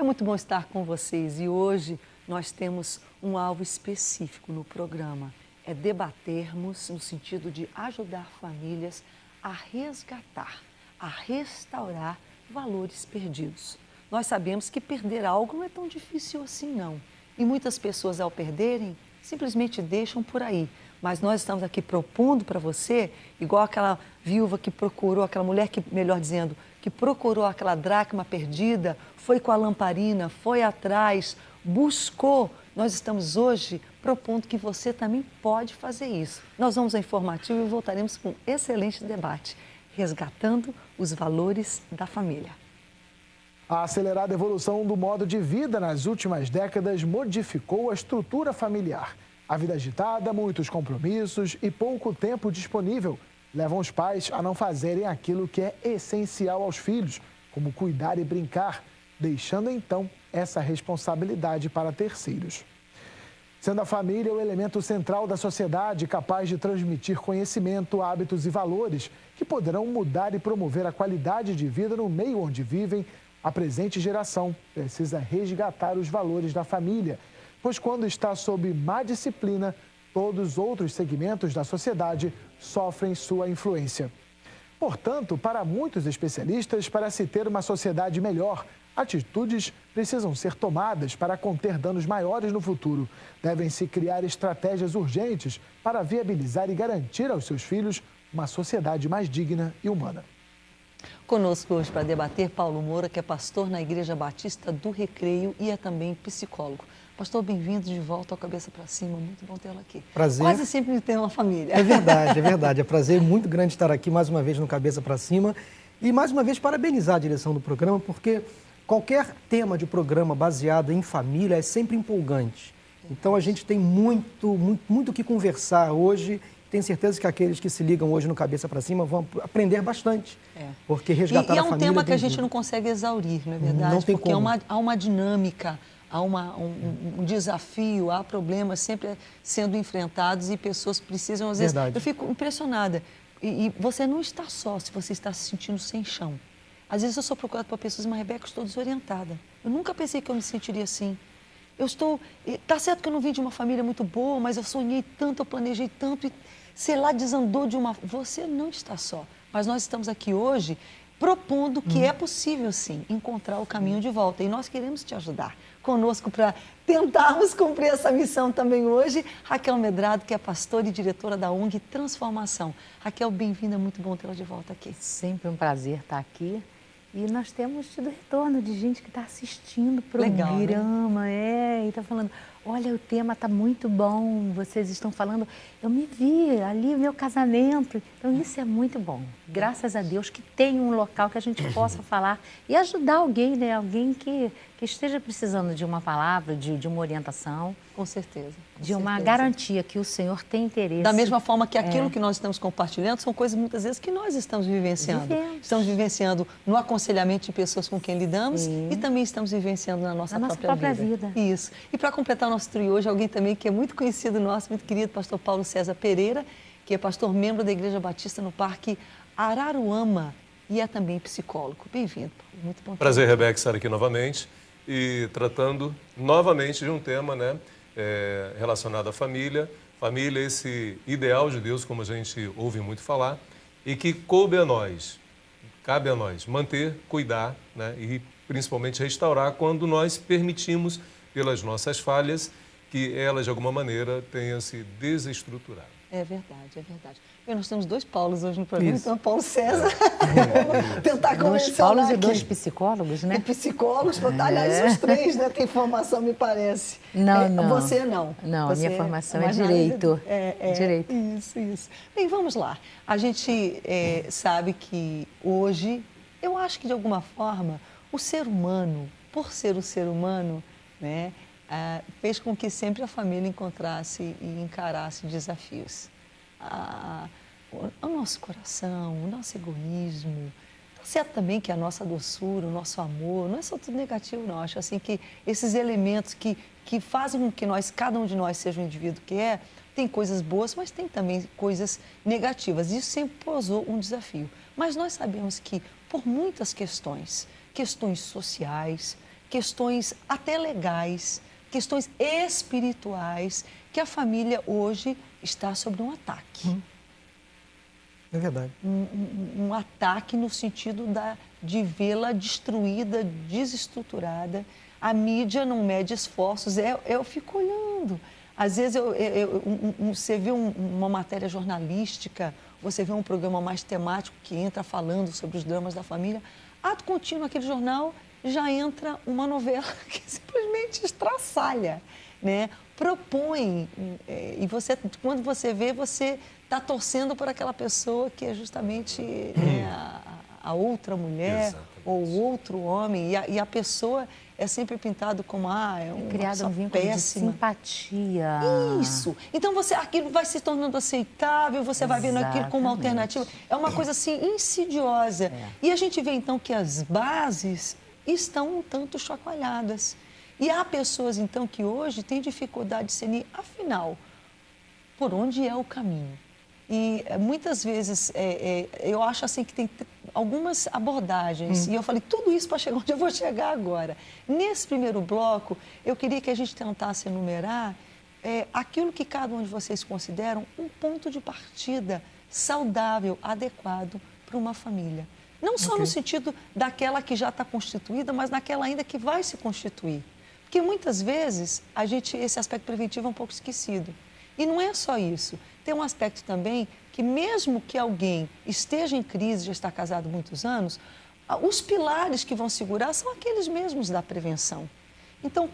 É muito bom estar com vocês e hoje nós temos um alvo específico no programa. É debatermos no sentido de ajudar famílias a resgatar, a restaurar valores perdidos. Nós sabemos que perder algo não é tão difícil assim não. E muitas pessoas ao perderem simplesmente deixam por aí. Mas nós estamos aqui propondo para você, igual aquela viúva que procurou, aquela mulher que, melhor dizendo, que procurou aquela dracma perdida, foi com a lamparina, foi atrás, buscou. Nós estamos hoje propondo que você também pode fazer isso. Nós vamos ao informativo e voltaremos com um excelente debate, resgatando os valores da família. A acelerada evolução do modo de vida nas últimas décadas modificou a estrutura familiar. A vida agitada, muitos compromissos e pouco tempo disponível levam os pais a não fazerem aquilo que é essencial aos filhos, como cuidar e brincar, deixando então essa responsabilidade para terceiros. Sendo a família o elemento central da sociedade capaz de transmitir conhecimento, hábitos e valores que poderão mudar e promover a qualidade de vida no meio onde vivem, a presente geração precisa resgatar os valores da família, pois quando está sob má disciplina, todos os outros segmentos da sociedade sofrem sua influência. Portanto, para muitos especialistas, para se ter uma sociedade melhor, atitudes precisam ser tomadas para conter danos maiores no futuro. Devem-se criar estratégias urgentes para viabilizar e garantir aos seus filhos uma sociedade mais digna e humana. Conosco hoje para debater Paulo Moura, que é pastor na Igreja Batista do Recreio e é também psicólogo. Pastor, bem-vindo de volta ao Cabeça para Cima, muito bom tê-lo aqui. Prazer. Quase sempre tem uma família. É verdade, é verdade. É prazer muito grande estar aqui mais uma vez no Cabeça para Cima e mais uma vez parabenizar a direção do programa, porque qualquer tema de programa baseado em família é sempre empolgante. Então a gente tem muito o que conversar hoje. Tenho certeza que aqueles que se ligam hoje no Cabeça para Cima vão aprender bastante, porque resgatar a família... E é um tema que a gente não consegue exaurir, não é verdade? Não tem porque como. Há uma dinâmica, há um desafio, há problemas sempre sendo enfrentados e pessoas precisam, às vezes... Verdade. Eu fico impressionada. E você não está só se você está se sentindo sem chão. Às vezes eu sou procurada por pessoas, mas Rebeca, eu estou desorientada. Eu nunca pensei que eu me sentiria assim. Tá certo que eu não vim de uma família muito boa, mas eu sonhei tanto, eu planejei tanto e, sei lá, desandou de uma... Você não está só. Mas nós estamos aqui hoje propondo que é possível, sim, encontrar o caminho de volta. E nós queremos te ajudar. Conosco para tentarmos cumprir essa missão também hoje, Raquel Medrado, que é pastora e diretora da ONG Transformação. Raquel, bem-vinda, muito bom tê-la de volta aqui. Sempre um prazer estar aqui. E nós temos tido retorno de gente que está assistindo o programa, e está falando, olha, o tema está muito bom, vocês estão falando, eu me vi ali, meu casamento. Então, isso é muito bom. Graças a Deus que tem um local que a gente possa falar e ajudar alguém, né? Alguém que esteja precisando de uma palavra, de uma orientação. Com certeza. De uma garantia que o Senhor tem interesse. Da mesma forma que aquilo que nós estamos compartilhando são coisas muitas vezes que nós estamos vivenciando. Estamos vivenciando no aconselhamento de pessoas com quem lidamos e também estamos vivenciando na nossa própria vida. Isso. E para completar o nosso trio hoje, alguém também que é muito conhecido nosso, muito querido, pastor Paulo César Pereira, que é pastor membro da Igreja Batista no Parque Araruama e é também psicólogo. Bem-vindo, Paulo. Muito bom. Prazer, Rebeca, estar aqui novamente e tratando novamente de um tema, né? Relacionado à família, esse ideal de Deus, como a gente ouve muito falar, e que cabe a nós manter, cuidar, né, e principalmente restaurar quando nós permitimos, pelas nossas falhas, que elas de alguma maneira tenham se desestruturado. É verdade, é verdade. E nós temos dois Paulos hoje no programa, então Paulo César. Vamos tentar conversar. Dois Paulos e dois psicólogos, né? E psicólogos, aliás, os três, né? Tem formação, me parece. Não. Você não. Não, você a minha formação é direito. Direito. Isso. Bem, vamos lá. A gente sabe que hoje, eu acho que de alguma forma, o ser humano, por ser o ser humano, né? Fez com que sempre a família encontrasse e encarasse desafios. O nosso coração, o nosso egoísmo, tá certo também que a nossa doçura, o nosso amor, não é só tudo negativo, não. Acho assim que esses elementos que fazem com que cada um de nós seja o indivíduo que é, tem coisas boas, mas tem também coisas negativas. Isso sempre posou um desafio. Mas nós sabemos que por muitas questões sociais, questões até legais, questões espirituais, que a família hoje está sob um ataque. É verdade. Um ataque no sentido de vê-la destruída, desestruturada. A mídia não mede esforços, eu fico olhando. Às vezes você vê uma matéria jornalística, você vê um programa mais temático que entra falando sobre os dramas da família. Ato contínuo, aquele jornal, já entra uma novela que simplesmente estraçalha, né? Propõe, e você, quando você vê, você está torcendo por aquela pessoa que é justamente a outra mulher. Exatamente. Ou outro homem, e a pessoa é sempre pintado como é uma criado um vínculo péssima. De simpatia. Isso. Então aquilo vai se tornando aceitável, você vai vendo aquilo como uma alternativa. É uma coisa assim insidiosa. E a gente vê então que as bases estão um tanto chacoalhadas. E há pessoas então que hoje têm dificuldade de discernir, afinal, por onde é o caminho. E muitas vezes eu acho assim que tem algumas abordagens, e eu falei tudo isso para chegar onde eu vou chegar agora. Nesse primeiro bloco, eu queria que a gente tentasse enumerar aquilo que cada um de vocês consideram um ponto de partida saudável, adequado para uma família. Não só no sentido daquela que já está constituída, mas naquela ainda que vai se constituir. Porque muitas vezes esse aspecto preventivo é um pouco esquecido. E não é só isso. Tem um aspecto também que mesmo que alguém esteja em crise, já está casado há muitos anos, os pilares que vão segurar são aqueles mesmos da prevenção. Então,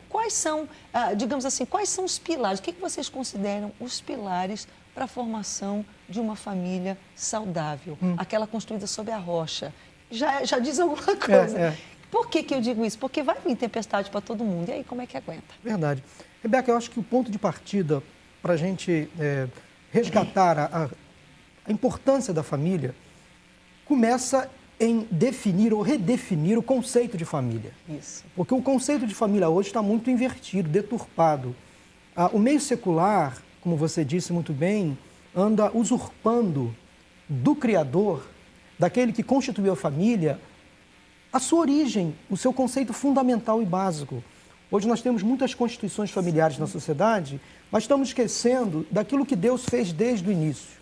quais são, digamos assim, quais são os pilares? O que vocês consideram os pilares para a formação de uma família saudável? Aquela construída sob a rocha. Já diz alguma coisa. Por que eu digo isso? Porque vai vir tempestade para todo mundo. E aí, como é que aguenta? Verdade. Rebeca, eu acho que o ponto de partida para a gente resgatar a importância da família começa em definir ou redefinir o conceito de família. Isso. Porque o conceito de família hoje está muito invertido, deturpado. O meio secular, como você disse muito bem, anda usurpando do Criador, daquele que constituiu a família, a sua origem, o seu conceito fundamental e básico. Hoje nós temos muitas constituições familiares na sociedade, mas estamos esquecendo daquilo que Deus fez desde o início.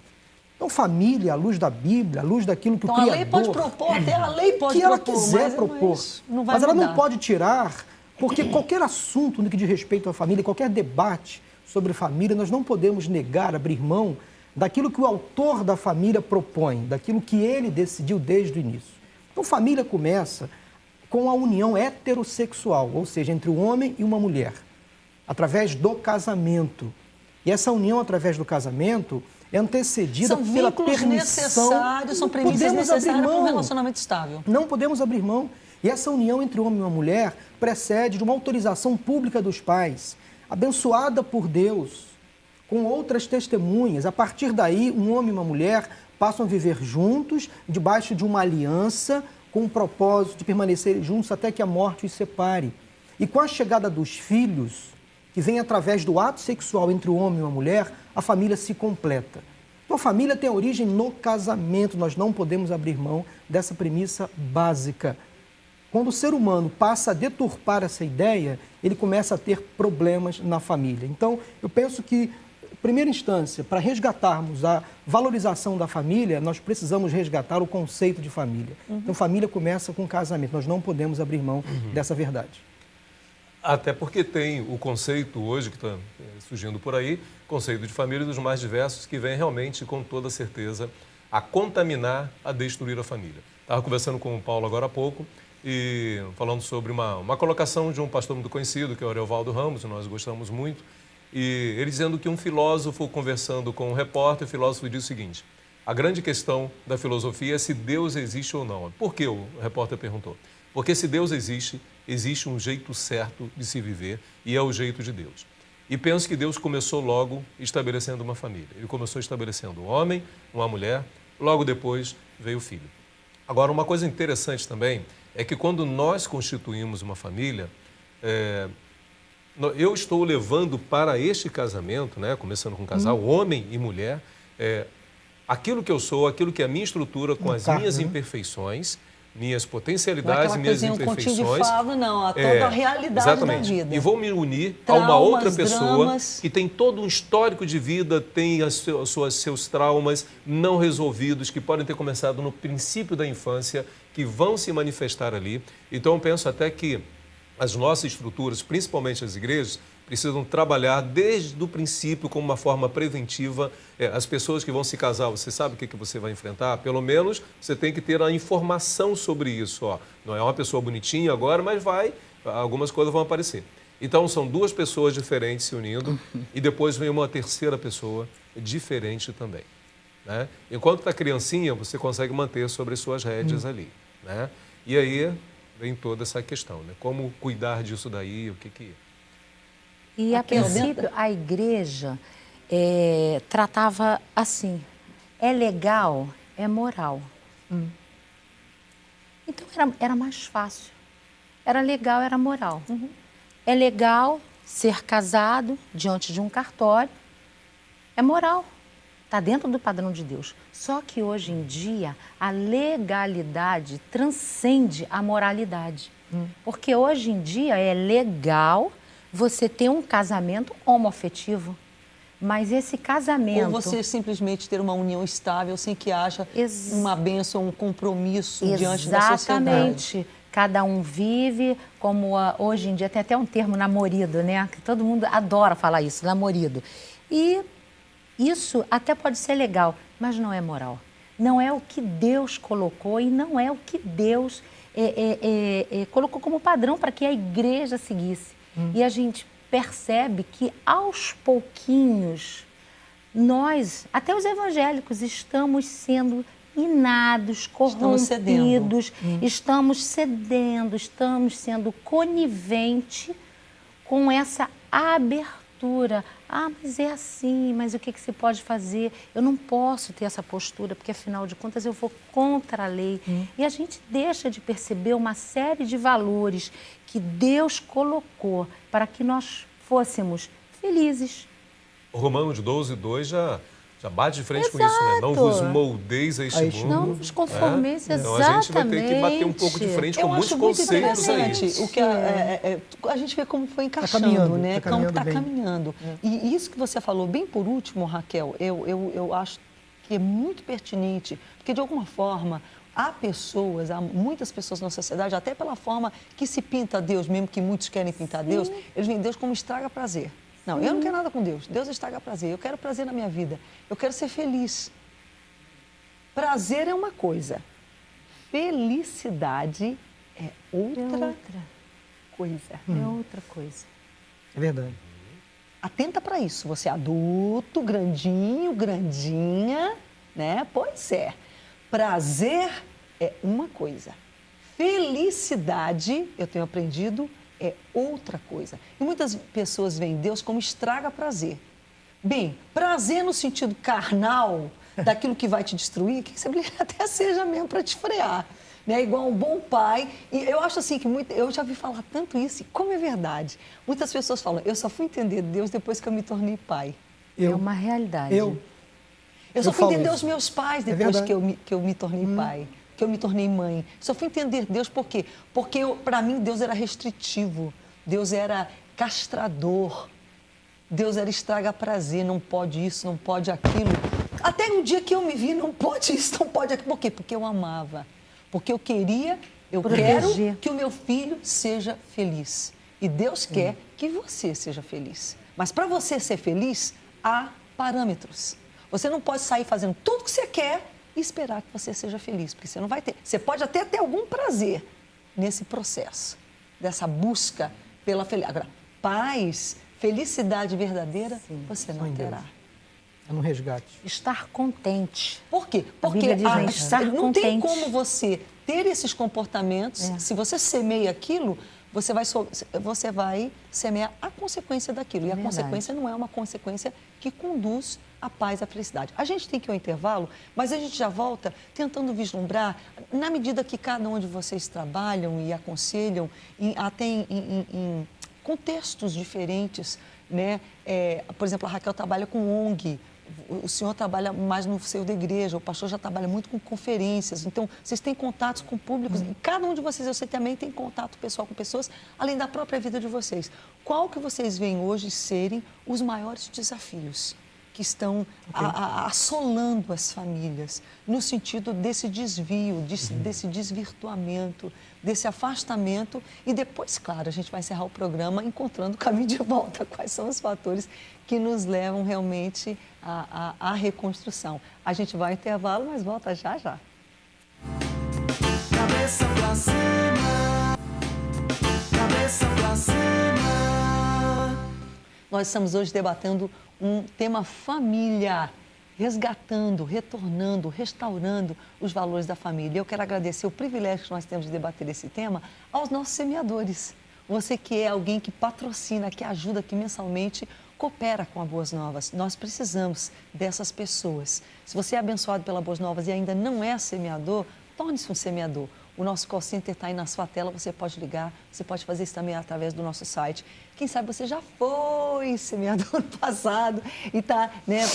Então, família, à luz da Bíblia, à luz daquilo que o Criador... a lei pode propor, até a lei pode propor. Que ela quiser propor. Mas ela mudar. não pode tirar, porque qualquer assunto no que diz respeito à família, qualquer debate sobre família, nós não podemos negar, abrir mão daquilo que o autor da família propõe, daquilo que ele decidiu desde o início. Então, família começa com a união heterossexual, ou seja, entre um homem e uma mulher, através do casamento. E essa união através do casamento é antecedida pela permissão... necessários, são premissas necessárias para um relacionamento estável. Não podemos abrir mão. E essa união entre homem e uma mulher precede de uma autorização pública dos pais, abençoada por Deus, com outras testemunhas. A partir daí, um homem e uma mulher passam a viver juntos, debaixo de uma aliança, com o propósito de permanecerem juntos até que a morte os separe. E com a chegada dos filhos, que vem através do ato sexual entre o homem e uma mulher, a família se completa. Então, a família tem origem no casamento, nós não podemos abrir mão dessa premissa básica. Quando o ser humano passa a deturpar essa ideia, ele começa a ter problemas na família. Então, eu penso que, em primeira instância, para resgatarmos a valorização da família, nós precisamos resgatar o conceito de família. Então, família começa com o casamento, nós não podemos abrir mão dessa verdade. Até porque tem o conceito hoje, que está surgindo por aí, conceito de família dos mais diversos, que vem realmente, com toda certeza, a contaminar, a destruir a família. Estava conversando com o Paulo agora há pouco, e falando sobre uma colocação de um pastor muito conhecido, que é o Aurelvaldo Ramos, nós gostamos muito, e ele dizendo que um filósofo conversando com um repórter, o filósofo disse o seguinte: a grande questão da filosofia é se Deus existe ou não. Por que o repórter perguntou? Porque se Deus existe, existe um jeito certo de se viver e é o jeito de Deus. E penso que Deus começou logo estabelecendo uma família. Ele começou estabelecendo um homem, uma mulher, logo depois veio o filho. Agora, uma coisa interessante também é que quando nós constituímos uma família, eu estou levando para este casamento, né, começando com um casal, homem e mulher, aquilo que eu sou, aquilo que é a minha estrutura com as minhas imperfeições, minhas Não é potencialidades, aquela minhas coisinha, um continho de imperfeições. fada, não. Toda a realidade Exatamente. da vida. E vou me unir a Traumas, uma outra pessoa dramas. que tem todo um histórico de vida, tem seus traumas não resolvidos, que podem ter começado no princípio da infância, que vão se manifestar ali. Então, eu penso até que as nossas estruturas, principalmente as igrejas, precisam trabalhar desde o princípio como uma forma preventiva. As pessoas que vão se casar, você sabe o que você vai enfrentar? Pelo menos você tem que ter a informação sobre isso. Ó. Não é uma pessoa bonitinha agora, mas algumas coisas vão aparecer. Então, são duas pessoas diferentes se unindo e depois vem uma terceira pessoa diferente também. Né? Enquanto está criancinha, você consegue manter sobre as suas rédeas ali. Né? E aí vem toda essa questão, né? Como cuidar disso daí, o que... E, a princípio, a igreja tratava assim, é legal, é moral. Então, era mais fácil. Era legal, era moral. É legal ser casado diante de um cartório, é moral. Está dentro do padrão de Deus. Só que, hoje em dia, a legalidade transcende a moralidade. Porque, hoje em dia, é legal você ter um casamento homoafetivo, mas esse casamento... Ou você simplesmente ter uma união estável sem que haja uma bênção, um compromisso diante da sociedade. Exatamente. Cada um vive como hoje em dia tem até um termo namorido, né? Que todo mundo adora falar isso, namorido. E isso até pode ser legal, mas não é moral. Não é o que Deus colocou e não é o que Deus colocou como padrão para que a igreja seguisse. E a gente percebe que, aos pouquinhos, nós, até os evangélicos, estamos sendo minados, corrompidos, estamos cedendo, estamos sendo coniventes com essa abertura. Ah, mas é assim, mas o que se pode fazer? Eu não posso ter essa postura, porque afinal de contas eu vou contra a lei. E a gente deixa de perceber uma série de valores que Deus colocou para que nós fôssemos felizes. O Romanos 12:2 já bate de frente com isso, né? Não vos moldeis a este mundo. Não vos conformeis, exatamente. Então a gente vai ter que bater um pouco de frente com muitos conceitos aí. O que a gente vê como foi encaixando, né? Como está caminhando. E isso que você falou bem por último, Raquel, eu acho que é muito pertinente, porque de alguma forma há muitas pessoas na sociedade, até pela forma que se pinta Deus, mesmo que muitos querem pintar Deus, eles veem Deus como estraga prazer. Não, eu não quero nada com Deus. Deus estraga prazer. Eu quero prazer na minha vida. Eu quero ser feliz. Prazer é uma coisa. Felicidade é outra coisa. É outra coisa. É verdade. Atenta para isso. Você é adulto, grandinho, grandinha, né? Pois é. Prazer é uma coisa. Felicidade, eu tenho aprendido, é outra coisa. E muitas pessoas veem Deus como estraga prazer. Bem, prazer no sentido carnal, daquilo que vai te destruir, que você até seja mesmo para te frear. Né? Igual um bom pai. E eu acho assim que eu já vi falar tanto isso, e como é verdade. Muitas pessoas falam, eu só fui entender Deus depois que eu me tornei pai. É uma realidade. Eu só fui entender os meus pais depois que eu me tornei pai. Que eu me tornei mãe. Só fui entender Deus por quê? Porque para mim Deus era restritivo, Deus era castrador, Deus era estraga prazer, não pode isso, não pode aquilo. Até um dia que eu me vi, não pode isso, não pode aquilo. Por quê? Porque eu amava, porque eu quero que o meu filho seja feliz. E Deus quer que você seja feliz. Mas para você ser feliz, há parâmetros. Você não pode sair fazendo tudo que você quer e esperar que você seja feliz, porque você não vai ter. Você pode até ter algum prazer nesse processo, dessa busca pela felicidade. Agora, paz, felicidade verdadeira, você não terá. É no resgate. Estar contente. Por quê? Porque não tem como você ter esses comportamentos, se você semeia aquilo, você vai semear a consequência daquilo. E a consequência não é uma consequência que conduz à paz, à felicidade. A gente tem que ir ao intervalo, mas a gente já volta tentando vislumbrar, na medida que cada um de vocês trabalham e aconselham, até em contextos diferentes, né? Por exemplo, a Raquel trabalha com ONG, o senhor trabalha mais no seio da igreja, o pastor já trabalha muito com conferências, então vocês têm contatos com públicos, e cada um de vocês, eu sei, também tem contato pessoal com pessoas, além da própria vida de vocês. Qual que vocês veem hoje serem os maiores desafios que estão assolando as famílias, no sentido desse desvio, desse desvirtuamento, desse afastamento, e depois, claro, a gente vai encerrar o programa encontrando o caminho de volta, quais são os fatores que nos levam realmente à reconstrução. A gente vai ao intervalo, mas volta já já. Cabeça pra cima, cabeça pra cima. Nós estamos hoje debatendo um tema família, resgatando, retornando, restaurando os valores da família. Eu quero agradecer o privilégio que nós temos de debater esse tema aos nossos semeadores. Você que é alguém que patrocina, que ajuda, que mensalmente coopera com a Boas Novas. Nós precisamos dessas pessoas. Se você é abençoado pela Boas Novas e ainda não é semeador, torne-se um semeador. O nosso call center está aí na sua tela, você pode ligar, você pode fazer isso também através do nosso site. Quem sabe você já foi semeador no passado e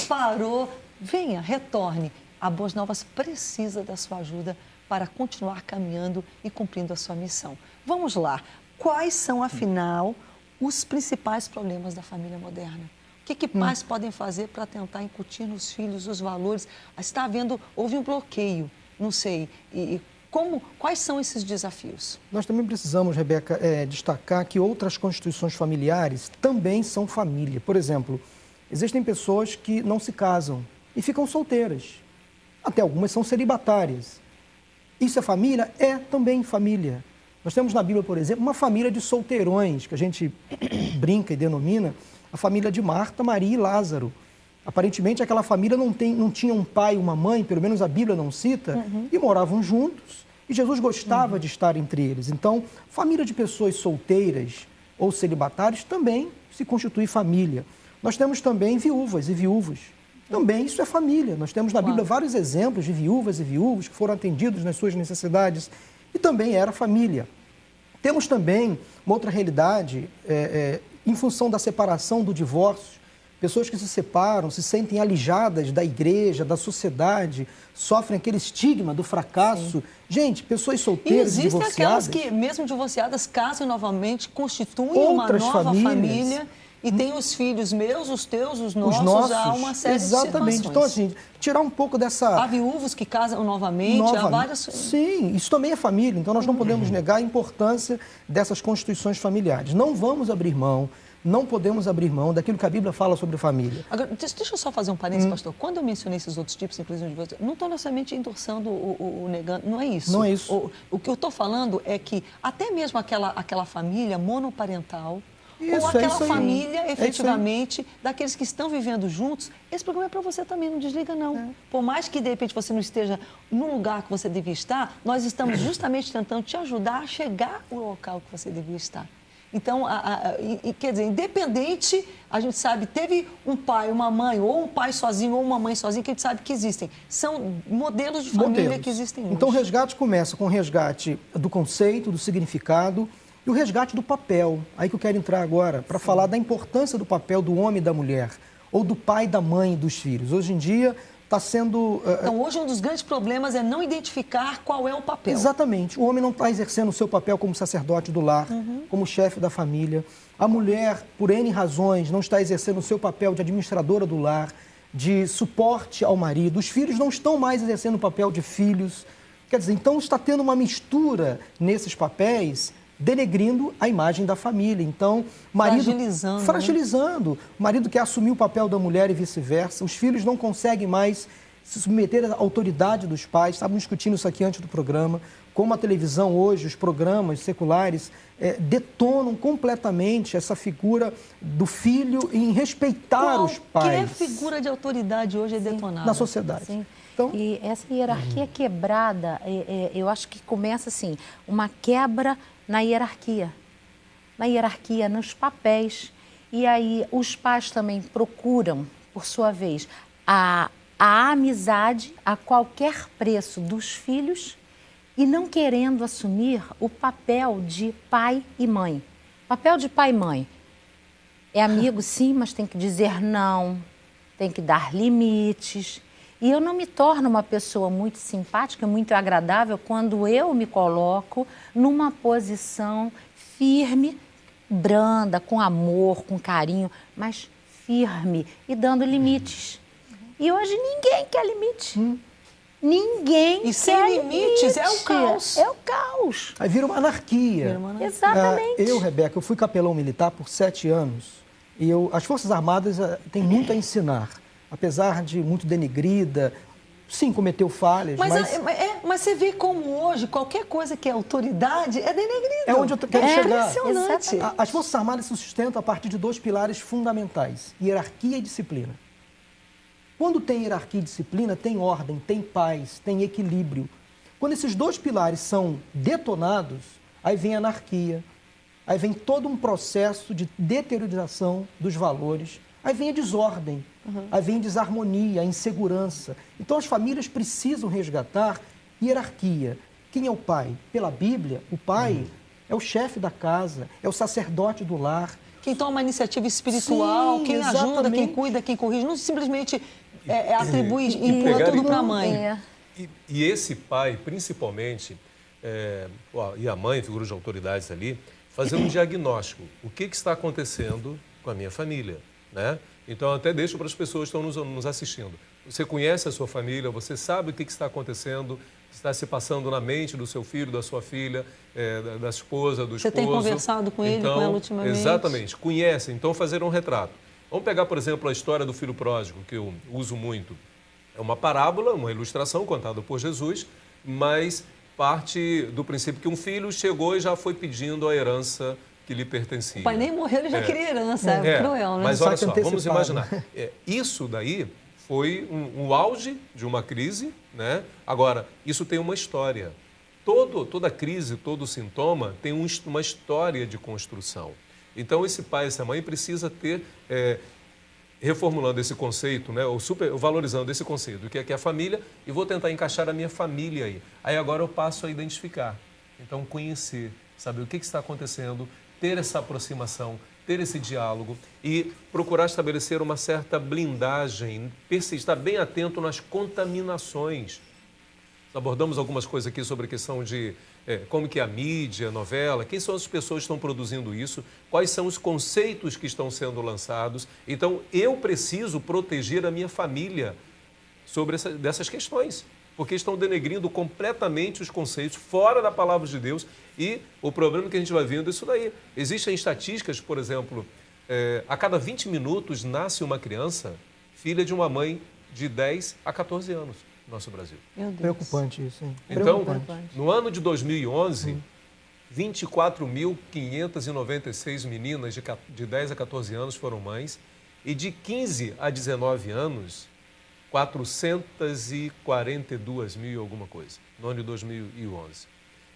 parou. Venha, retorne. A Boas Novas precisa da sua ajuda para continuar caminhando e cumprindo a sua missão. Vamos lá. Quais são, afinal, os principais problemas da família moderna? O que pais podem fazer para tentar incutir nos filhos os valores? Houve um bloqueio, não sei, quais são esses desafios? Nós também precisamos, Rebeca, destacar que outras constituições familiares também são família. Por exemplo, existem pessoas que não se casam e ficam solteiras. Até algumas são celibatárias. Isso é família? É também família. Nós temos na Bíblia, por exemplo, uma família de solteirões, que a gente brinca e denomina a família de Marta, Maria e Lázaro. Aparentemente, aquela família não tinha um pai e uma mãe, pelo menos a Bíblia não cita, e moravam juntos. E Jesus gostava de estar entre eles. Então, família de pessoas solteiras ou celibatários também se constitui família. Nós temos também viúvas e viúvos. Também isso é família. Nós temos na Bíblia vários exemplos de viúvas e viúvos que foram atendidos nas suas necessidades e também era família. Temos também uma outra realidade, em função da separação, do divórcio. Pessoas que se separam, se sentem alijadas da igreja, da sociedade, sofrem aquele estigma do fracasso. Sim. Gente, pessoas solteiras, e divorciadas... existem aquelas que, mesmo divorciadas, casam novamente, constituem uma nova família... E tem os filhos meus, os teus, os nossos, há uma série de situações. Exatamente. Então, assim, tirar um pouco dessa... Há viúvos que casam novamente, há várias... Sim, isso também é família. Então, nós não podemos negar a importância dessas constituições familiares. Não vamos abrir mão, não podemos abrir mão daquilo que a Bíblia fala sobre família. Agora, deixa eu só fazer um parênteses, pastor. Quando eu mencionei esses outros tipos, inclusive, não estou necessariamente endossando o negando, não é isso. Não é isso. O que eu estou falando é que até mesmo aquela família monoparental... Isso, ou aquela família, efetivamente, daqueles que estão vivendo juntos, esse programa é para você também, não desliga não. Por mais que, de repente, você não esteja no lugar que você devia estar, nós estamos justamente tentando te ajudar a chegar ao local que você devia estar. Então, quer dizer, independente, a gente sabe, teve um pai, uma mãe, ou um pai sozinho, ou uma mãe sozinha, que a gente sabe que existem. São modelos de família que existem hoje. Então, o resgate começa com o resgate do conceito, do significado, e o resgate do papel, aí que eu quero entrar agora, para falar da importância do papel do homem e da mulher, ou do pai, da mãe e dos filhos. Hoje em dia está sendo... Então, hoje um dos grandes problemas é não identificar qual é o papel. Exatamente. O homem não está exercendo o seu papel como sacerdote do lar, como chefe da família. A mulher, por N razões, não está exercendo o seu papel de administradora do lar, de suporte ao marido. Os filhos não estão mais exercendo o papel de filhos. Quer dizer, então está tendo uma mistura nesses papéis, denegrindo a imagem da família. Então, marido... Fragilizando. O marido quer assumir o papel da mulher e vice-versa. Os filhos não conseguem mais se submeter à autoridade dos pais. Estávamos discutindo isso aqui antes do programa. Como a televisão hoje, os programas seculares, detonam completamente essa figura do filho em respeitar os pais. Qualquer figura de autoridade hoje é detonada. Na sociedade. Sim. Então... E essa hierarquia quebrada, eu acho que começa assim, uma quebra na hierarquia, nos papéis. E aí os pais também procuram, por sua vez, a amizade a qualquer preço dos filhos e não querendo assumir o papel de pai e mãe. Papel de pai e mãe. É amigo, sim, mas tem que dizer não, tem que dar limites. E eu não me torno uma pessoa muito simpática, muito agradável, quando eu me coloco numa posição firme, branda, com amor, com carinho, mas firme e dando limites. E hoje ninguém quer limite. Ninguém E sem quer limites limite. é o caos. É o caos. Aí vira uma anarquia. Exatamente. Eu, Rebeca, eu fui capelão militar por 7 anos e as Forças Armadas têm muito a ensinar. Apesar de muito denegrida, sim, cometeu falhas, Mas você vê como hoje qualquer coisa que é autoridade é denegrido. é onde eu quero chegar. Impressionante. As Forças Armadas se sustentam a partir de 2 pilares fundamentais: hierarquia e disciplina. Quando tem hierarquia e disciplina, tem ordem, tem paz, tem equilíbrio. Quando esses 2 pilares são detonados, aí vem a anarquia, aí vem todo um processo de deteriorização dos valores, aí vem a desordem, aí vem a desarmonia, a insegurança. Então as famílias precisam resgatar hierarquia. Quem é o pai? Pela Bíblia, o pai é o chefe da casa, é o sacerdote do lar. Quem toma uma iniciativa espiritual, Sim, quem ajuda, exatamente. quem cuida, quem corrige, não simplesmente atribui e pegar empurra tudo e- para a mãe. E esse pai, principalmente, e a mãe, figuras de autoridades ali, fazer um diagnóstico. O que está acontecendo com a minha família, né? Então, eu até deixo para as pessoas que estão nos assistindo. Você conhece a sua família, você sabe o que está acontecendo, está se passando na mente do seu filho, da sua filha, da esposa, do esposo. Você tem conversado com ele, com ela ultimamente? Exatamente, conhece. Então, fazer um retrato. Vamos pegar, por exemplo, a história do filho pródigo, que eu uso muito. É uma parábola, uma ilustração contada por Jesus, mas parte do princípio que um filho chegou e já foi pedindo a herança que lhe pertencia. O pai nem morreu, ele já queria herança. É cruel, né? Mas olha só, Saque vamos antecipado. imaginar. Isso daí foi um auge de uma crise, né? Agora, isso tem uma história. Toda crise, todo sintoma tem uma história de construção. Então, esse pai, essa mãe precisa ter, reformulando esse conceito, né, ou valorizando esse conceito, que é a família, e vou tentar encaixar a minha família aí. Aí agora eu passo a identificar. Então, conhecer, saber o que está acontecendo, ter essa aproximação, ter esse diálogo e procurar estabelecer uma certa blindagem, estar bem atento nas contaminações. Abordamos algumas coisas aqui sobre a questão de como que é a mídia, a novela, quem são as pessoas que estão produzindo isso, quais são os conceitos que estão sendo lançados. Então, eu preciso proteger a minha família sobre dessas questões, porque estão denegrindo completamente os conceitos fora da palavra de Deus. E o problema que a gente vai vendo é isso daí. Existem estatísticas, por exemplo, a cada 20 minutos nasce uma criança filha de uma mãe de 10 a 14 anos. Nosso Brasil. Meu Deus. Preocupante isso, hein? Então, Preocupante. no ano de 2011, 24.596 meninas de 10 a 14 anos foram mães e de 15 a 19 anos, 442 mil alguma coisa, no ano de 2011.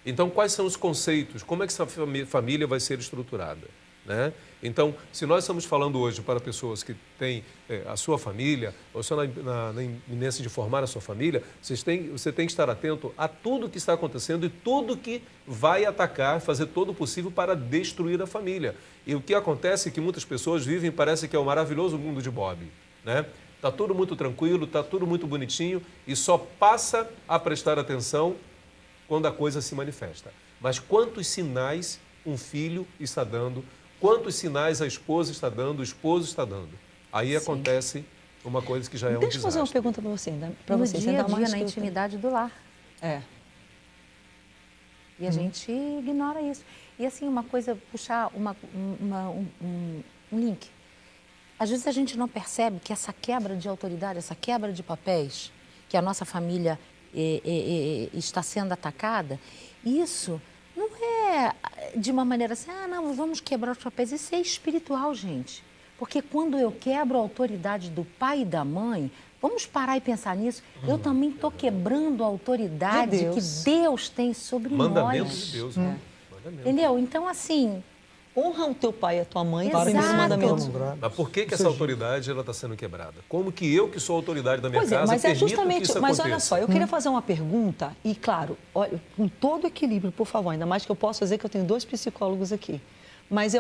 Então, quais são os conceitos? Como é que essa família vai ser estruturada? Né? Então, se nós estamos falando hoje para pessoas que têm a sua família, ou estão na iminência de formar a sua família, você tem que estar atento a tudo que está acontecendo e tudo que vai atacar, fazer todo o possível para destruir a família. E o que acontece é que muitas pessoas vivem, parece que é o maravilhoso mundo de Bob. Né? Está tudo muito tranquilo, está tudo muito bonitinho e só passa a prestar atenção quando a coisa se manifesta. Mas quantos sinais um filho está dando, quantos sinais a esposa está dando, o esposo está dando. Aí acontece uma coisa que já é um Deixa eu fazer uma desastre. pergunta para você. No Você dia a ainda dia, mais na que eu intimidade do lar. É. E a gente ignora isso. E assim, uma coisa, puxar um link. Às vezes a gente não percebe que essa quebra de autoridade, essa quebra de papéis, que a nossa família está sendo atacada, isso não é de uma maneira assim, não, vamos quebrar os papéis. Isso é espiritual, gente. Porque quando eu quebro a autoridade do pai e da mãe, vamos parar e pensar nisso, eu também estou quebrando a autoridade De que Deus. Deus tem sobre Mandamento nós. de Deus. Né? Mandamento. Entendeu? Então, assim, Honra o teu pai e a tua mãe, Exato. primeiro mandamento. Mas por que essa autoridade está sendo quebrada? Como que eu, que sou a autoridade da minha Pois casa, mas é permito justamente. que isso Mas aconteça? olha só, eu queria fazer uma pergunta, e claro, olha, com todo equilíbrio, por favor, ainda mais que eu posso dizer que eu tenho 2 psicólogos aqui. mas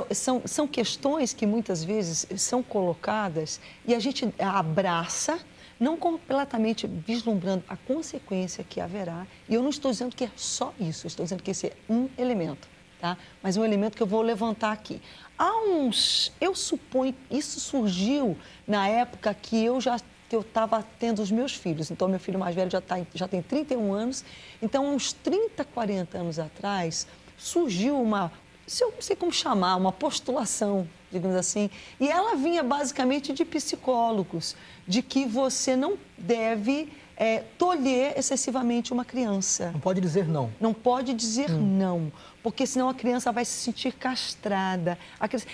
são questões que muitas vezes são colocadas e a gente abraça, não completamente vislumbrando a consequência que haverá. E eu não estou dizendo que é só isso, eu estou dizendo que esse é um elemento, tá? Mas um elemento que eu vou levantar aqui. Eu suponho, isso surgiu na época que eu estava tendo os meus filhos. Então, meu filho mais velho já tem 31 anos. Então, uns 30, 40 anos atrás, surgiu eu não sei como chamar, uma postulação, digamos assim. E ela vinha basicamente de psicólogos, de que você não deve tolher excessivamente uma criança. Não pode dizer não. Não pode dizer não, porque senão a criança vai se sentir castrada.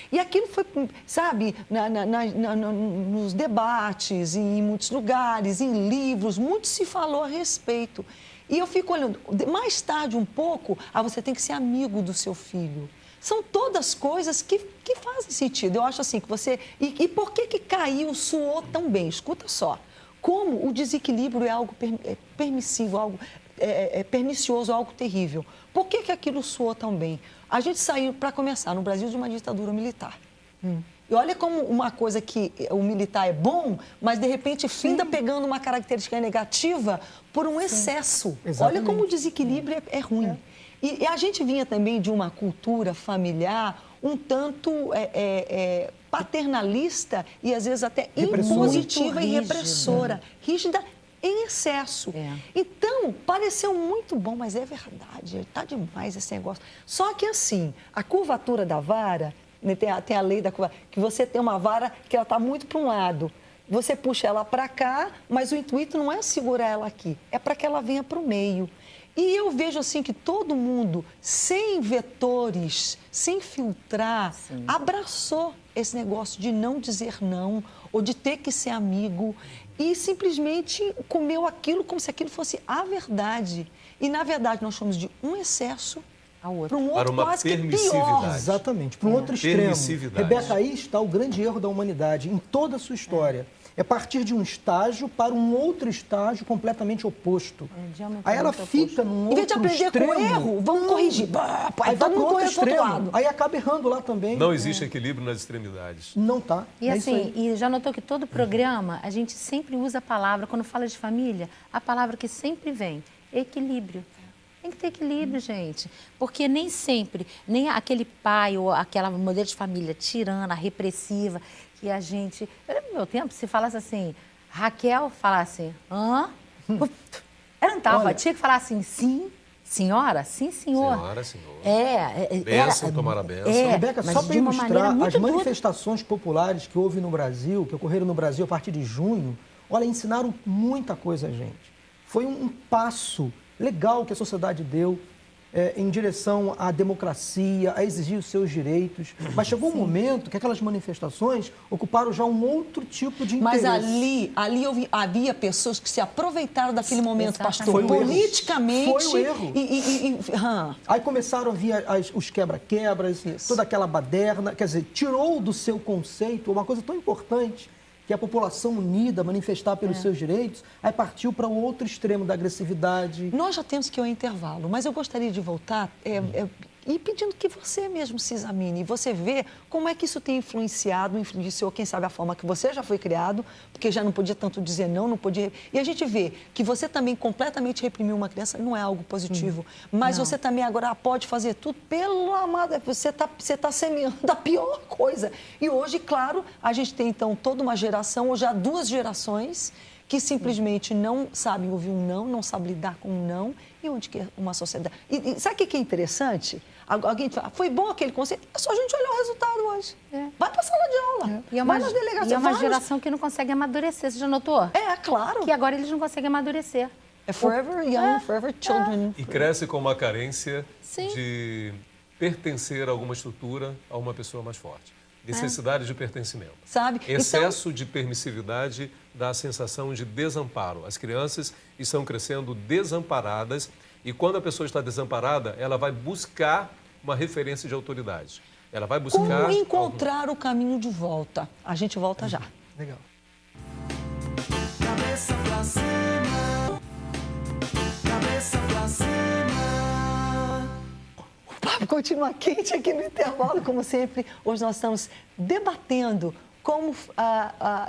E aquilo foi, sabe, nos debates, em muitos lugares, em livros, muito se falou a respeito. E eu fico olhando, mais tarde um pouco, você tem que ser amigo do seu filho. São todas coisas que fazem sentido. Eu acho assim que você... E por que caiu, suou tão bem? Escuta só. Como o desequilíbrio é algo permissivo, algo pernicioso, algo terrível. Por que aquilo soou tão bem? A gente saiu, para começar, no Brasil de uma ditadura militar. E olha como uma coisa que o militar é bom, mas de repente finda pegando uma característica negativa por um excesso. Exatamente. Olha como o desequilíbrio é ruim. E a gente vinha também de uma cultura familiar um tanto paternalista e às vezes até impositiva e repressora, rígida em excesso. Então, pareceu muito bom, mas é verdade, está demais esse negócio. Só que assim, a curvatura da vara, né, tem a lei da curva, que você tem uma vara que ela está muito para um lado. Você puxa ela para cá, mas o intuito não é segurar ela aqui, é para que ela venha para o meio. E eu vejo assim que todo mundo, sem vetores, sem filtrar, abraçou esse negócio de não dizer não ou de ter que ser amigo e simplesmente comeu aquilo como se aquilo fosse a verdade. E, na verdade, nós fomos de um excesso para um outro para uma quase que pior. permissividade. Exatamente, para um outro extremo. Rebeca, aí está o grande erro da humanidade em toda a sua história. É partir de um estágio para um outro estágio completamente oposto. Aí ela fica num outro extremo. Em vez de aprender com o erro, vamos corrigir. Aí vai para o outro extremo. Aí acaba errando lá também. Não existe equilíbrio nas extremidades. Não tá. E assim, e já notou que todo programa, a gente sempre usa a palavra, quando fala de família, a palavra que sempre vem, equilíbrio. Tem que ter equilíbrio, gente. Porque nem sempre, nem aquele pai ou aquela modelo de família tirana, repressiva, que a gente... No meu tempo, se falasse assim, Raquel falasse, hã? Ela não estava, tinha que falar assim, sim, senhora, sim, senhor. Senhora, senhor. Bênção, tomar a bênção. Rebeca, só para ilustrar as manifestações populares que houve no Brasil, que ocorreram no Brasil a partir de junho, olha, ensinaram muita coisa a gente. Foi um passo legal que a sociedade deu em direção à democracia, a exigir os seus direitos. Mas chegou um momento que aquelas manifestações ocuparam já um outro tipo de interesse. Mas ali havia pessoas que se aproveitaram daquele momento, pastor, Foi politicamente. Foi o erro. Aí começaram a vir os quebra-quebras, toda aquela baderna. Quer dizer, tirou do seu conceito uma coisa tão importante, que a população unida, manifestar pelos seus direitos, aí partiu para o outro extremo da agressividade. Nós já temos que ir ao intervalo, mas eu gostaria de voltar e pedindo que você mesmo se examine e você vê como é que isso tem influenciou, quem sabe, a forma que você já foi criado, porque já não podia tanto dizer não podia... E a gente vê que você também completamente reprimiu uma criança, não é algo positivo, mas você também agora pode fazer tudo, pelo amado, você tá semeando a pior coisa. E hoje, claro, a gente tem então toda uma geração, ou já 2 gerações, que simplesmente não sabem ouvir um não sabem lidar com um não, e onde que é uma sociedade... E sabe o que é interessante? Alguém fala, foi bom aquele conceito, é só a gente olhar o resultado hoje. Vai para a sala de aula, vai nas delegações. E é uma geração que não consegue amadurecer, você já notou? Claro. Que agora eles não conseguem amadurecer. É forever young, forever children. E cresce com uma carência de pertencer a alguma estrutura, a uma pessoa mais forte. Necessidade de pertencimento. Sabe? Excesso de permissividade dá a sensação de desamparo. As crianças estão crescendo desamparadas e quando a pessoa está desamparada, ela vai buscar uma referência de autoridade. Ela vai buscar... Como encontrar o caminho de volta? A gente volta já. Legal. Cabeça pra cima, cabeça pra cima. continua quente aqui no intervalo, como sempre. Hoje nós estamos debatendo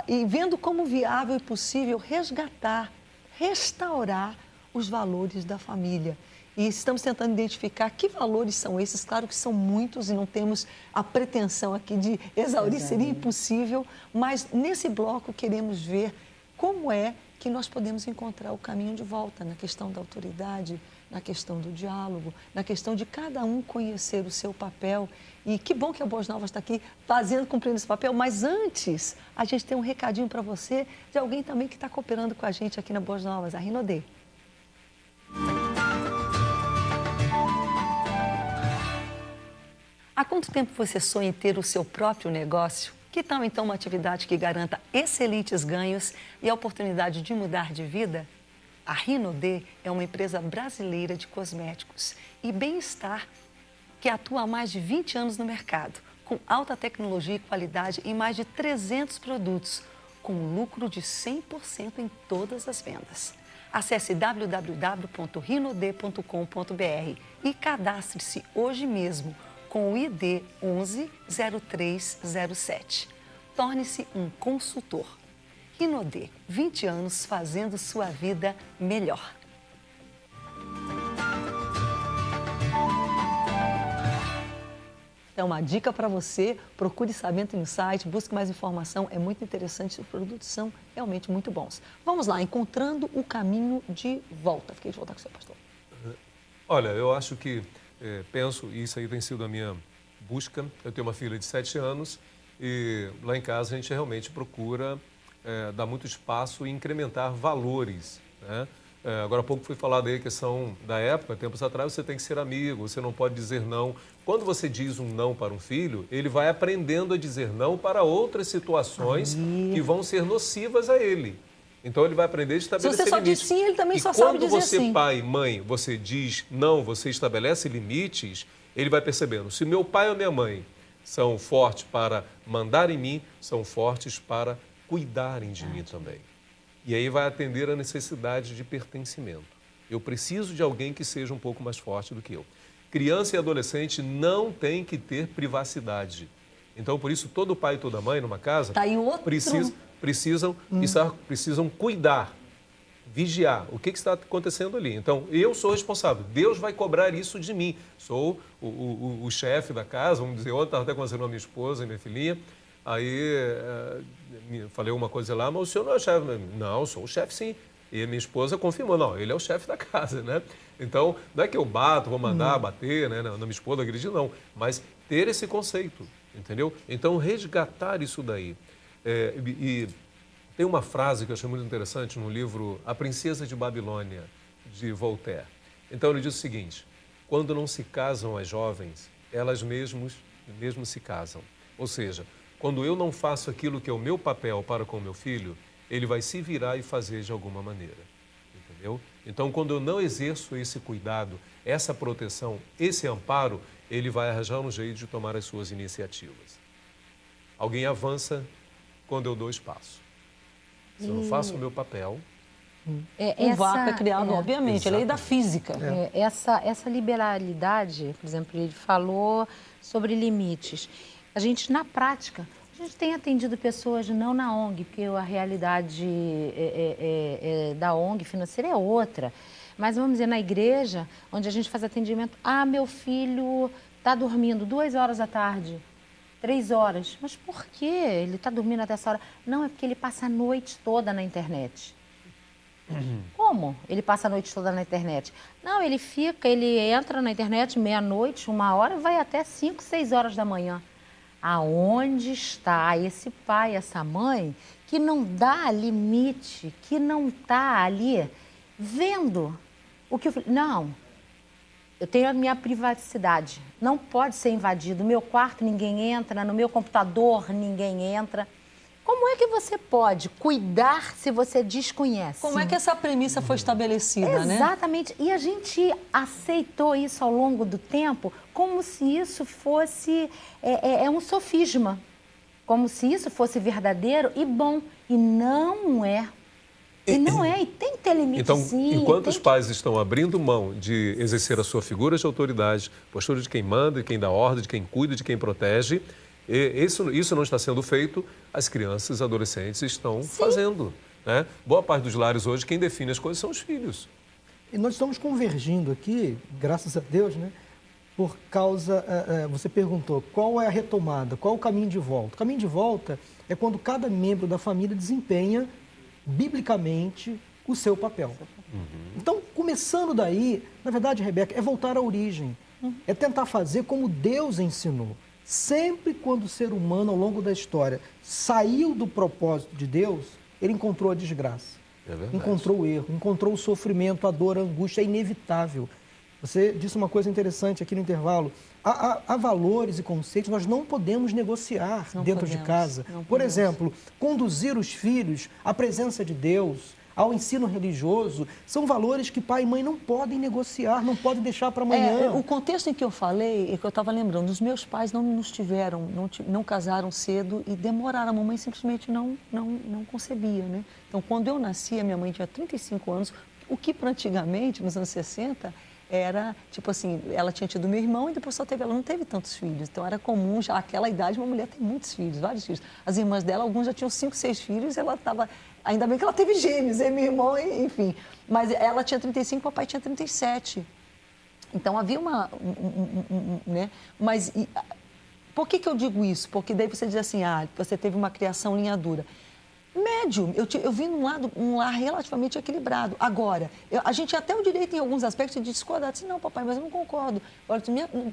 e vendo como viável e possível resgatar, restaurar os valores da família. E estamos tentando identificar que valores são esses. Claro que são muitos e não temos a pretensão aqui de exaurir, seria impossível. Mas nesse bloco queremos ver como é que nós podemos encontrar o caminho de volta na questão da autoridade, na questão do diálogo, na questão de cada um conhecer o seu papel. E que bom que a Boas Novas está aqui cumprindo esse papel. Mas antes, a gente tem um recadinho para você de alguém também que está cooperando com a gente aqui na Boas Novas, a Rinodê. Há quanto tempo você sonha em ter o seu próprio negócio? Que tal então uma atividade que garanta excelentes ganhos e a oportunidade de mudar de vida? A Rinodê é uma empresa brasileira de cosméticos e bem-estar que atua há mais de 20 anos no mercado, com alta tecnologia e qualidade em mais de 300 produtos, com lucro de 100% em todas as vendas. Acesse www.rinodê.com.br e cadastre-se hoje mesmo com o ID 110307. Torne-se um consultor. Rinodê, 20 anos fazendo sua vida melhor. Então, uma dica para você, procure saber no site, busque mais informação, é muito interessante, os produtos são realmente muito bons. Vamos lá, encontrando o caminho de volta. Fiquei de voltar com o seu pastor. Olha, eu acho que, penso, e isso aí tem sido a minha busca, eu tenho uma filha de 7 anos e lá em casa a gente realmente procura dar muito espaço e incrementar valores, né? Agora há pouco foi falado aí a questão da época, tempos atrás você tem que ser amigo, você não pode dizer não. Quando você diz um não para um filho, ele vai aprendendo a dizer não para outras situações que vão ser nocivas a ele. Então ele vai aprender a estabelecer limites. Se você só diz sim, ele também só sabe dizer sim. Quando você, pai, mãe, você diz não, você estabelece limites, ele vai percebendo. Se meu pai ou minha mãe são fortes para mandar em mim, são fortes para cuidarem de mim também. E aí vai atender a necessidade de pertencimento. Eu preciso de alguém que seja um pouco mais forte do que eu. Criança e adolescente não tem que ter privacidade. Então, por isso, todo pai e toda mãe numa casa precisam cuidar, vigiar o que está acontecendo ali. Então, eu sou responsável. Deus vai cobrar isso de mim. Sou o chefe da casa, vamos dizer. Ontem estava até conversando com a minha esposa e minha filhinha. Aí, falei uma coisa lá, mas o senhor não é o chefe. Não, eu sou o chefe sim. E a minha esposa confirmou, não, ele é o chefe da casa, né? Então, não é que eu bato, vou mandar bater, né? Na minha esposa, agredir, não. Mas ter esse conceito, entendeu? Então, resgatar isso daí. E tem uma frase que eu achei muito interessante no livro A Princesa de Babilônia, de Voltaire. Então, ele diz o seguinte: quando não se casam as jovens, elas mesmo se casam. Ou seja, quando eu não faço aquilo que é o meu papel para com o meu filho, ele vai se virar e fazer de alguma maneira, entendeu? Então, quando eu não exerço esse cuidado, essa proteção, esse amparo, ele vai arranjar um jeito de tomar as suas iniciativas. Alguém avança quando eu dou espaço. Se eu não faço o meu papel... Um vácuo é criado, obviamente, é lei da física. Essa liberalidade, por exemplo, ele falou sobre limites. A gente, na prática, a gente tem atendido pessoas não na ONG, porque a realidade da ONG financeira é outra. Mas, vamos dizer, na igreja, onde a gente faz atendimento, meu filho está dormindo 2 horas da tarde, 3 horas. Mas por quê? Ele está dormindo até essa hora? Não, é porque ele passa a noite toda na internet. Como? Ele passa a noite toda na internet? Não, ele entra na internet meia-noite, 1 hora, e vai até 5, 6 horas da manhã. Aonde está esse pai, essa mãe, que não dá limite, que não está ali vendo o que o filho... Não, eu tenho a minha privacidade, não pode ser invadido. No meu quarto ninguém entra, no meu computador ninguém entra. Como é que você pode cuidar se você desconhece? Como é que essa premissa foi estabelecida, né? Exatamente. E a gente aceitou isso ao longo do tempo como se isso fosse um sofisma. Como se isso fosse verdadeiro e bom. E não é. E não é, e tem que ter limite, Então, sim. enquanto os pais estão abrindo mão de exercer a sua figura de autoridade, postura de quem manda, de quem dá ordem, de quem cuida, de quem protege, isso não está sendo feito, as crianças e adolescentes estão fazendo. Né? Boa parte dos lares hoje, quem define as coisas são os filhos. E nós estamos convergindo aqui, graças a Deus, né? Por causa, você perguntou, qual é a retomada, qual é o caminho de volta? O caminho de volta é quando cada membro da família desempenha, biblicamente, o seu papel. Então, começando daí, na verdade, Rebeca, é voltar à origem. É tentar fazer como Deus ensinou. Sempre quando o ser humano, ao longo da história, saiu do propósito de Deus, ele encontrou a desgraça. Encontrou o erro, encontrou o sofrimento, a dor, a angústia, é inevitável. Você disse uma coisa interessante aqui no intervalo. Há valores e conceitos que nós não podemos negociar dentro de casa. Por exemplo, conduzir os filhos à presença de Deus, ao ensino religioso, são valores que pai e mãe não podem negociar, não podem deixar para amanhã. O contexto em que eu falei, é que eu estava lembrando, os meus pais não casaram cedo e demoraram, a mamãe simplesmente não concebia, né? Então, quando eu nasci, a minha mãe tinha 35 anos, o que para antigamente, nos anos 60, era, tipo assim, ela tinha tido meu irmão e depois ela não teve tantos filhos. Então, era comum, já naquela idade, uma mulher ter muitos filhos, vários filhos. As irmãs dela, alguns já tinham 5, 6 filhos, ela estava... Ainda bem que ela teve gêmeos, meu irmão, enfim. Mas ela tinha 35, o papai tinha 37. Então, havia né? Mas por que eu digo isso? Porque daí você diz assim, você teve uma criação linha dura. Médio, eu vim um lar relativamente equilibrado. Agora, a gente tem até o direito, em alguns aspectos, de discordar. Disse, não, papai, mas eu não concordo. Olha,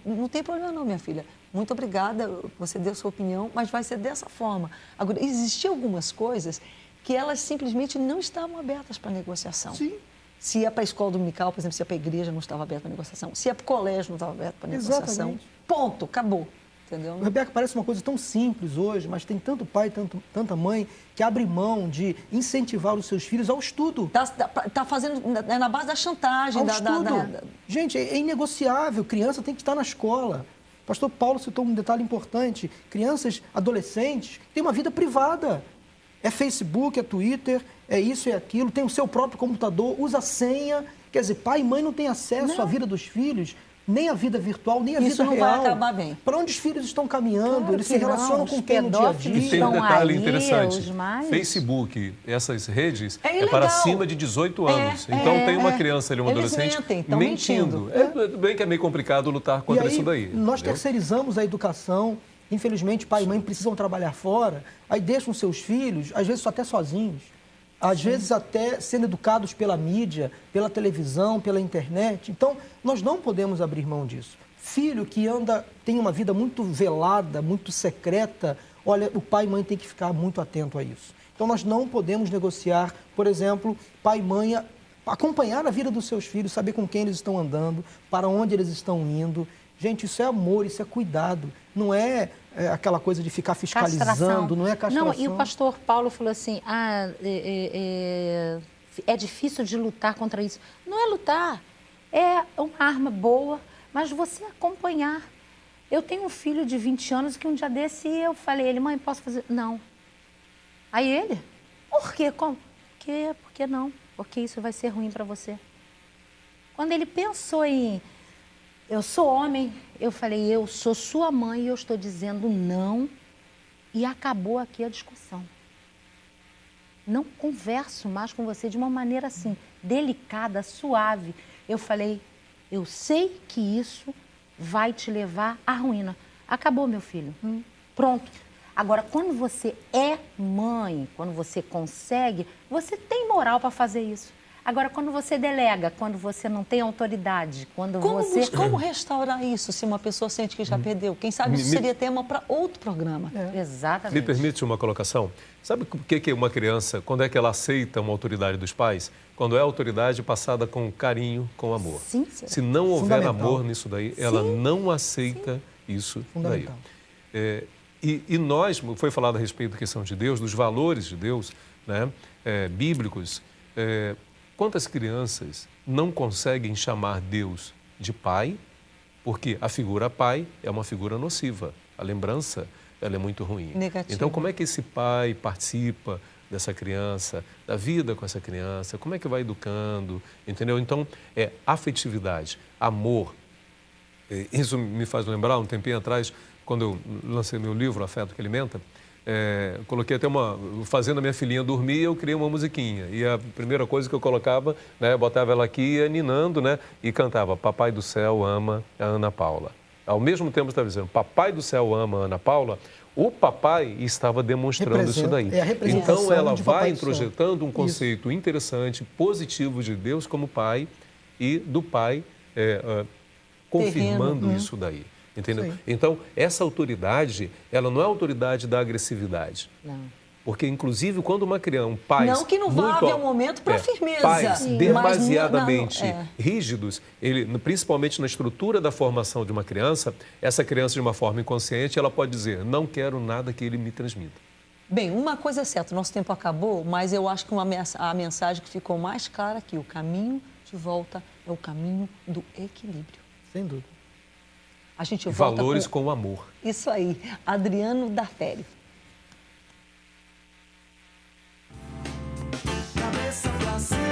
não tem problema não, minha filha. Muito obrigada, você deu sua opinião, mas vai ser dessa forma. Agora, existiam algumas coisas que elas simplesmente não estavam abertas para negociação. Sim. Se ia para a escola dominical, por exemplo, se ia para a igreja, não estava aberta para negociação. Se ia para o colégio, não estava aberta para negociação. Exatamente. Ponto, acabou. Entendeu? Rebeca, parece uma coisa tão simples hoje, mas tem tanto pai, tanta mãe que abre mão de incentivar os seus filhos ao estudo. Tá fazendo na base da chantagem. Ao estudo. Gente, é inegociável. Criança tem que estar na escola. O pastor Paulo citou um detalhe importante. Crianças, adolescentes, têm uma vida privada. É Facebook, é Twitter, é isso e aquilo. Tem o seu próprio computador, usa senha. Quer dizer, pai e mãe não têm acesso à vida dos filhos, nem a vida virtual, nem a vida real. Isso não vai acabar bem. Para onde os filhos estão caminhando, eles se relacionam com quem no dia a dia. E tem um detalhe interessante. Facebook, essas redes, é para acima de 18 anos. Então tem uma criança ali, um adolescente, mentindo. É bem que é meio complicado lutar contra isso daí. Nós terceirizamos a educação. Infelizmente, pai e mãe precisam trabalhar fora, aí deixam seus filhos, às vezes até sozinhos. Às vezes até sendo educados pela mídia, pela televisão, pela internet. Então, nós não podemos abrir mão disso. Filho que tem uma vida muito velada, muito secreta, olha, o pai e mãe tem que ficar muito atento a isso. Então, nós não podemos negociar, por exemplo, pai e mãe acompanhar a vida dos seus filhos, saber com quem eles estão andando, para onde eles estão indo. Gente, isso é amor, isso é cuidado. Não é aquela coisa de ficar fiscalizando, castração. Não é castração. Não, e o pastor Paulo falou assim, é difícil de lutar contra isso. Não é lutar, é uma arma boa, mas você acompanhar. Eu tenho um filho de 20 anos que um dia desse eu falei, mãe, posso fazer? Não. Aí ele, por quê? Como? Por que não? Porque isso vai ser ruim para você. Quando ele pensou em... Eu sou homem, eu falei, eu sou sua mãe e eu estou dizendo não e acabou aqui a discussão. Não converso mais com você de uma maneira assim, delicada, suave. Eu falei, eu sei que isso vai te levar à ruína. Acabou, meu filho. Pronto. Agora, quando você é mãe, quando você consegue, você tem moral para fazer isso. Agora, quando você delega, quando você não tem autoridade, Como restaurar isso se uma pessoa sente que já perdeu? Quem sabe isso seria tema para outro programa. Exatamente. Me permite uma colocação? Sabe o que é uma criança, quando é que ela aceita uma autoridade dos pais? Quando é a autoridade passada com carinho, com amor. Sim. Se não houver amor nisso daí, ela não aceita isso daí. E nós, foi falado a respeito da questão de Deus, dos valores de Deus, né, bíblicos. Quantas crianças não conseguem chamar Deus de pai, porque a figura pai é uma figura nociva, a lembrança ela é muito ruim. Negativa. Então, como é que esse pai participa dessa criança, da vida com essa criança, como é que vai educando, entendeu? Então, é afetividade, amor. Isso me faz lembrar, um tempinho atrás, quando eu lancei meu livro, Afeto que Alimenta, coloquei até fazendo a minha filhinha dormir, eu criei uma musiquinha. E a primeira coisa que eu colocava, né, botava ela aqui, ia ninando, né, e cantava Papai do Céu ama a Ana Paula. Ao mesmo tempo estava dizendo, Papai do Céu ama a Ana Paula, o papai estava demonstrando isso daí. Então ela vai introjetando um conceito interessante, positivo de Deus como pai e do pai confirmando isso daí. Entendeu? Sim. Então, essa autoridade, ela não é a autoridade da agressividade. Não. Porque, inclusive, quando uma criança, pais... Não que não vá haver um momento para firmeza. Pais demasiadamente rígidos, principalmente na estrutura da formação de uma criança, essa criança, de uma forma inconsciente, ela pode dizer, não quero nada que ele me transmita. Bem, uma coisa é certa, nosso tempo acabou, mas eu acho que a mensagem que ficou mais clara aqui, o caminho de volta é o caminho do equilíbrio. Sem dúvida. A gente volta valores com amor. Isso aí. Adriano Dartelli. Cabeça pra cima.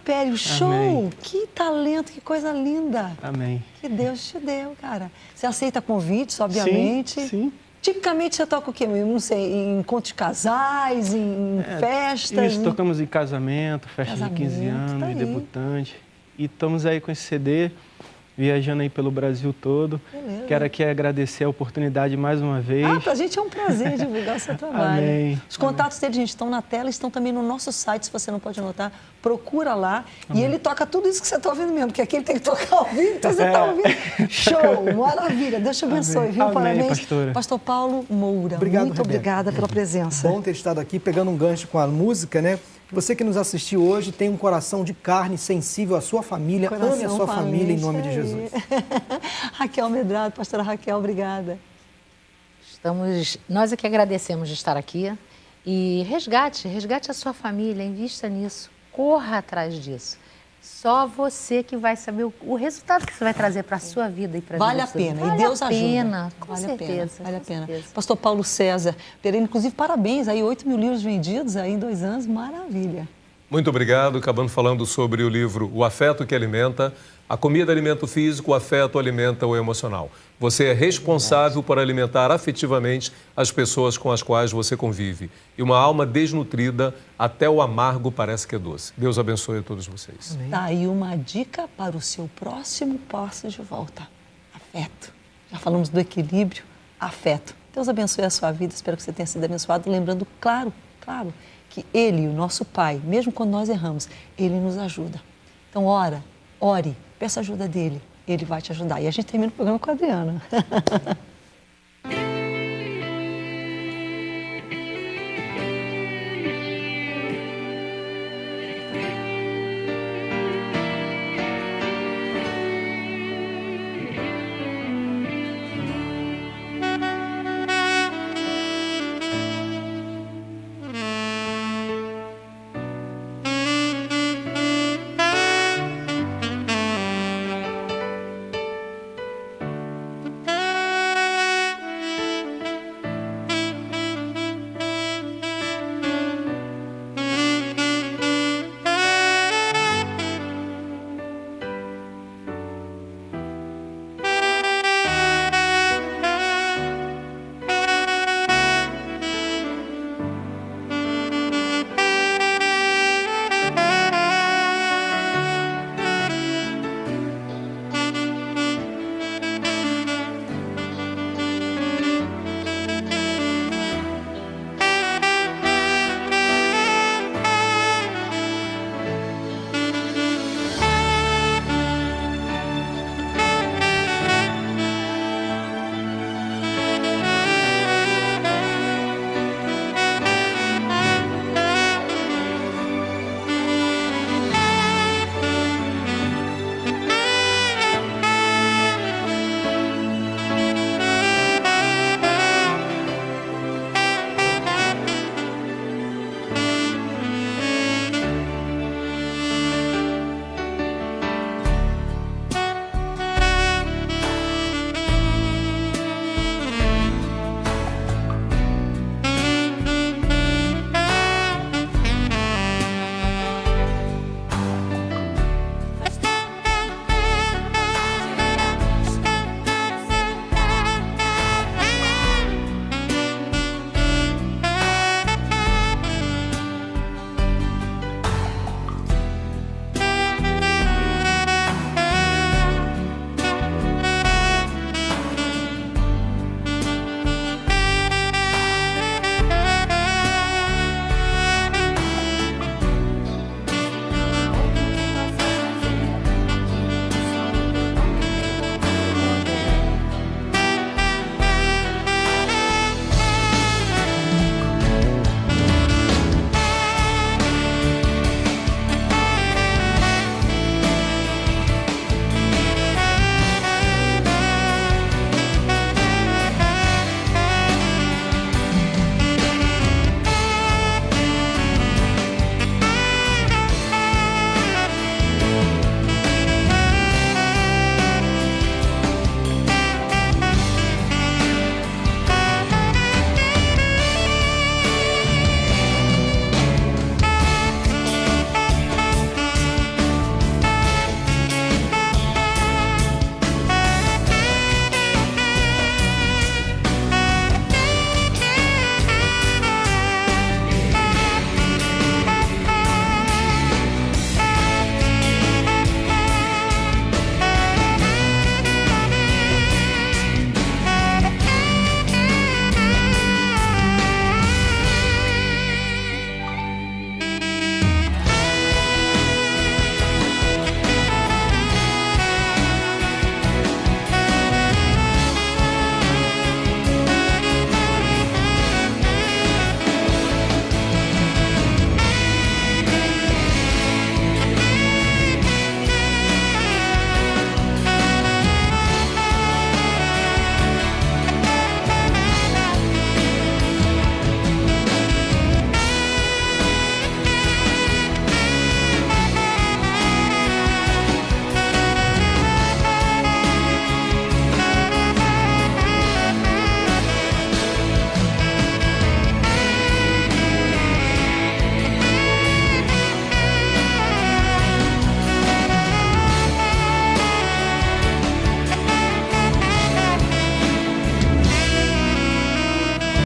Capélio, show! Amém. Que talento, que coisa linda! Amém. Que Deus te deu, cara. Você aceita convites, obviamente? Sim. Tipicamente você toca o quê mesmo? Não sei, em encontros de casais, em festas? Isso, tocamos em casamento, festa de 15 anos, tá de aí. debutante. E estamos aí com esse CD, viajando aí pelo Brasil todo. Beleza. Quero aqui agradecer a oportunidade mais uma vez. Pra gente é um prazer divulgar o seu trabalho. Amém. Os contatos dele, gente, estão na tela, estão também no nosso site, se você não pode anotar, procura lá. E ele toca tudo isso que você está ouvindo mesmo, porque aqui ele tem que tocar ao vivo, então você está ouvindo. Show, maravilha. Deus te abençoe, viu? Amém, Parabéns. pastora. Pastor Paulo Moura, Obrigado, muito Rebeca. obrigada pela presença. Bom ter estado aqui, pegando um gancho com a música, né? Você que nos assistiu hoje tem um coração de carne, sensível à sua família. Ame a Coração sua família em nome de valente, Jesus. Raquel Medrado, pastora Raquel, obrigada. Nós é que agradecemos de estar aqui e resgate a sua família, invista nisso, corra atrás disso. Só você que vai saber o resultado que você vai trazer para a sua vida e para a vida Vale a dos seus. pena, e Deus ajuda. Com Vale certeza, a pena, vale a com pena. certeza. Pastor Paulo César Pereira, inclusive, parabéns, aí 8 mil livros vendidos aí em 2 anos, maravilha. Muito obrigado. Acabando falando sobre o livro O Afeto que Alimenta. A comida alimenta o físico, o afeto alimenta o emocional. Você é responsável por alimentar afetivamente as pessoas com as quais você convive. E uma alma desnutrida, até o amargo parece que é doce. Deus abençoe a todos vocês. Tá aí uma dica para o seu próximo passo de volta. Afeto. Já falamos do equilíbrio, afeto. Deus abençoe a sua vida, espero que você tenha sido abençoado. Lembrando, claro, que Ele, o nosso Pai, mesmo quando nós erramos, Ele nos ajuda. Então, ore, peça ajuda dEle, Ele vai te ajudar. E a gente termina o programa com a Adriana.